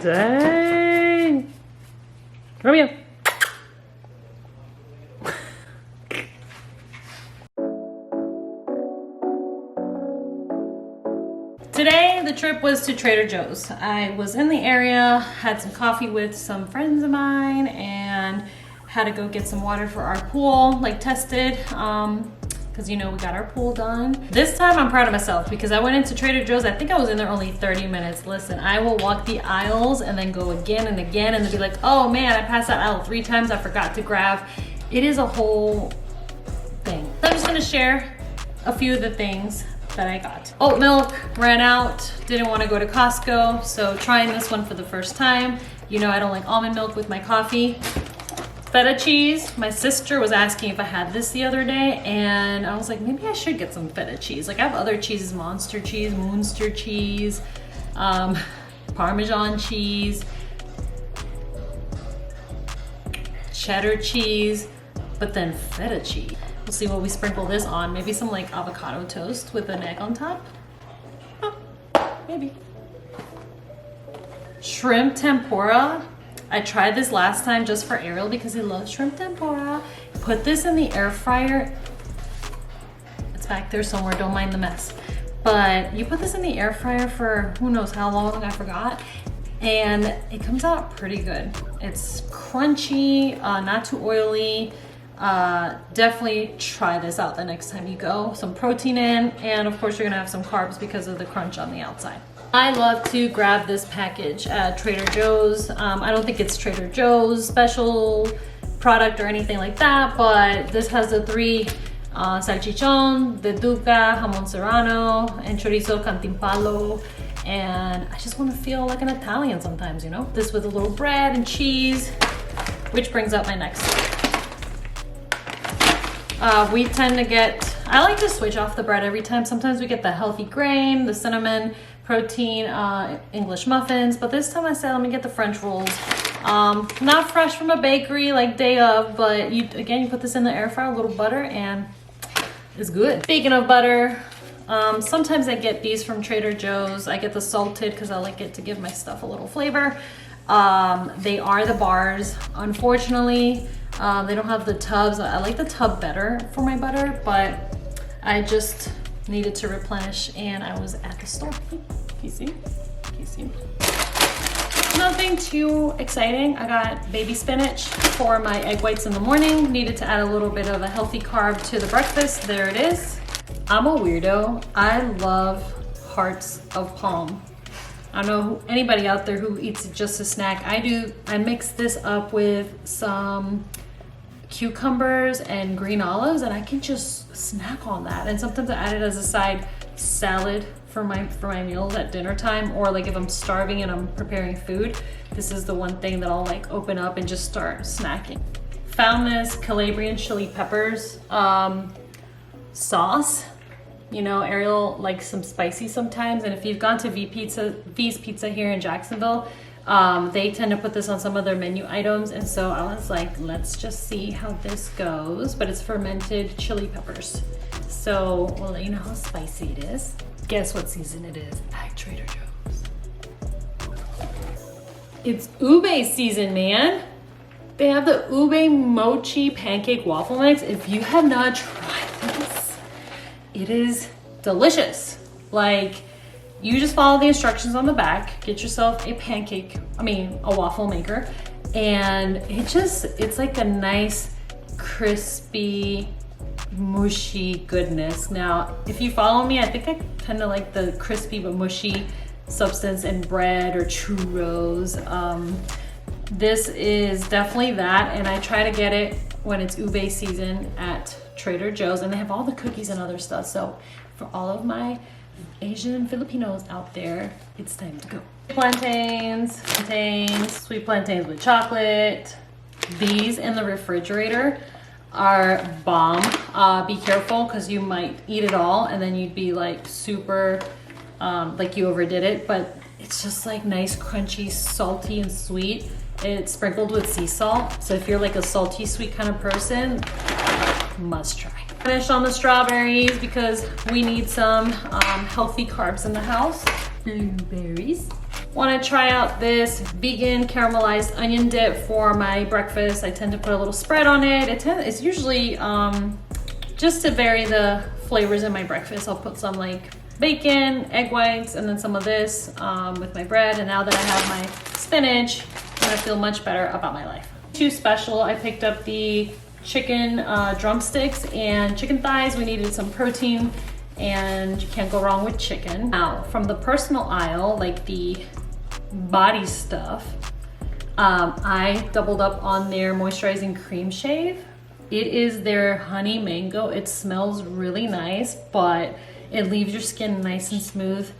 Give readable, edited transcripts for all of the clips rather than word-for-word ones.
Dang. Romeo. Today, the trip was to Trader Joe's. I was in the area, had some coffee with some friends of mine, and had to go get some water for our pool, like tested, because you know we got our pool done. This time I'm proud of myself because I went into Trader Joe's. I think I was in there only 30 minutes. Listen, I will walk the aisles and then go again and again and then be like, oh man, I passed that aisle 3 times, I forgot to grab. It is a whole thing. So I'm just gonna share a few of the things that I got. Oat milk ran out, didn't want to go to Costco, so trying this one for the first time. You know I don't like almond milk with my coffee. Feta cheese, my sister was asking if I had this the other day, and I was like, maybe I should get some feta cheese. Like I have other cheeses, Monster cheese, Moonster cheese, Parmesan cheese, cheddar cheese, but then feta cheese. We'll see what we sprinkle this on. Maybe some like avocado toast with an egg on top. Oh, maybe. Shrimp tempura. I tried this last time just for Ariel because he loves shrimp tempura. Put this in the air fryer. It's back there somewhere, don't mind the mess. But you put this in the air fryer for who knows how long, I forgot. And it comes out pretty good. It's crunchy, not too oily. Definitely try this out the next time you go. Some protein in, and of course you're gonna have some carbs because of the crunch on the outside. I love to grab this package at Trader Joe's. I don't think it's Trader Joe's special product or anything like that, but this has the 3 salchichon, de duca, jamon serrano, and chorizo cantimpalo. And I just want to feel like an Italian sometimes, you know? This with a little bread and cheese, which brings up my next step. We tend to get, I like to switch off the bread every time. Sometimes we get the healthy grain, the cinnamon, protein, English muffins, but this time I said, let me get the French rolls. Not fresh from a bakery like day of, but you put this in the air fryer, a little butter, and it's good. Speaking of butter, sometimes I get these from Trader Joe's. I get the salted because I like it to give my stuff a little flavor. They are the bars. Unfortunately, they don't have the tubs. I like the tub better for my butter, but I just needed to replenish and I was at the store. You see? Nothing too exciting. I got baby spinach for my egg whites in the morning. Needed to add a little bit of a healthy carb to the breakfast. There it is. I'm a weirdo. I love hearts of palm. I don't know anybody out there who eats it just a snack. I do. I mix this up with some cucumbers and green olives and I can just snack on that. And sometimes I add it as a side salad for my meals at dinner time, or like if I'm starving and I'm preparing food, this is the one thing that I'll like open up and just start snacking. Found this Calabrian chili peppers sauce. You know, Ariel likes some spicy sometimes, and if you've gone to V's Pizza here in Jacksonville, they tend to put this on some of their menu items, and so I was like, let's just see how this goes. But it's fermented chili peppers, so we'll let you know how spicy it is. Guess what season it is at Trader Joe's? It's ube season, man. They have the ube mochi pancake waffle mix. If you have not tried this, it is delicious. Like, you just follow the instructions on the back, get yourself a waffle maker, and it's like a nice, crispy, mushy goodness. Now, if you follow me, I think I kind of like the crispy but mushy substance in bread or churros. This is definitely that, and I try to get it when it's ube season at Trader Joe's, and they have all the cookies and other stuff. So for all of my Asian Filipinos out there, it's time to go. Plantains, sweet plantains with chocolate. These in the refrigerator are bomb. Be careful because you might eat it all and then you'd be like super, like you overdid it, but it's just like nice, crunchy, salty, and sweet. It's sprinkled with sea salt. So if you're like a salty, sweet kind of person, must try. Finished on the strawberries because we need some healthy carbs in the house. Blueberries. Want to try out this vegan caramelized onion dip for my breakfast. I tend to put a little spread on it. It's usually just to vary the flavors in my breakfast. I'll put some like bacon, egg whites, and then some of this with my bread. And now that I have my spinach, I'm gonna feel much better about my life. Too special, I picked up the chicken drumsticks and chicken thighs. We needed some protein and you can't go wrong with chicken. Now, from the personal aisle, like the body stuff, I doubled up on their moisturizing cream shave. It is their honey mango. It smells really nice, but it leaves your skin nice and smooth.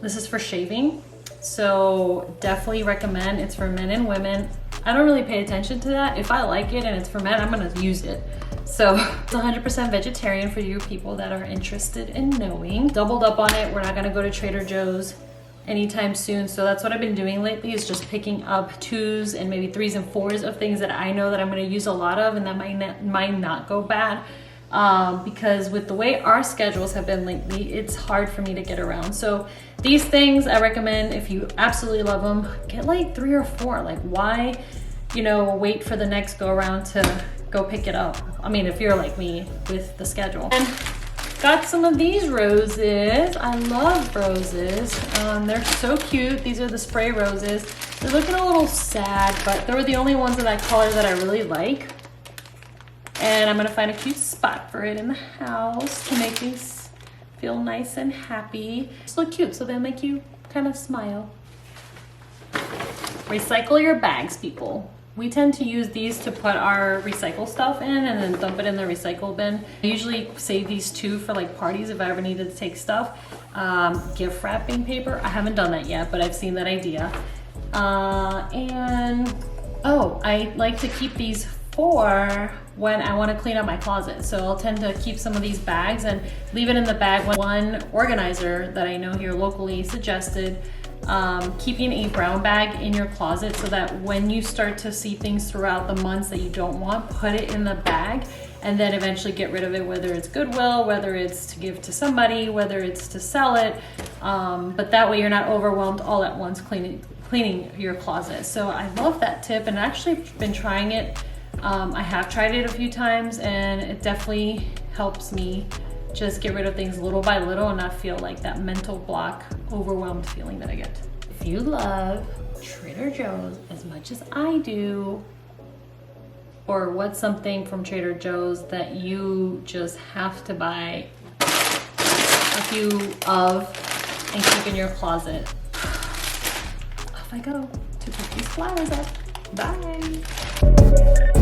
This is for shaving, so definitely recommend. It's for men and women. I don't really pay attention to that. If I like it and it's for men, I'm gonna use it. So it's 100% vegetarian for you people that are interested in knowing. Doubled up on it. We're not gonna go to Trader Joe's anytime soon. So that's what I've been doing lately, is just picking up 2s and maybe 3s and 4s of things that I know that I'm gonna use a lot of and that might not go bad. Because with the way our schedules have been lately, it's hard for me to get around. So these things I recommend, if you absolutely love them, get like 3 or 4. Like why, wait for the next go around to go pick it up. I mean, if you're like me with the schedule. And got some of these roses. I love roses. They're so cute. These are the spray roses. They're looking a little sad, but they were the only ones of that color that I really like. And I'm gonna find a cute spot for it in the house to make these feel nice and happy. Just look cute, so they'll make you kind of smile. Recycle your bags, people. We tend to use these to put our recycle stuff in and then dump it in the recycle bin. I usually save these too for like parties if I ever needed to take stuff. Gift wrapping paper, I haven't done that yet, but I've seen that idea. I like to keep these for when I want to clean up my closet. So I'll tend to keep some of these bags and leave it in the bag. One organizer that I know here locally suggested keeping a brown bag in your closet so that when you start to see things throughout the months that you don't want, put it in the bag and then eventually get rid of it, whether it's Goodwill, whether it's to give to somebody, whether it's to sell it. But that way you're not overwhelmed all at once cleaning your closet. So I love that tip and actually been trying it. I have tried it a few times and it definitely helps me just get rid of things little by little and not feel like that mental block, overwhelmed feeling that I get. If you love Trader Joe's as much as I do, or what's something from Trader Joe's that you just have to buy a few of and keep in your closet, off I go to pick these flowers up. Bye.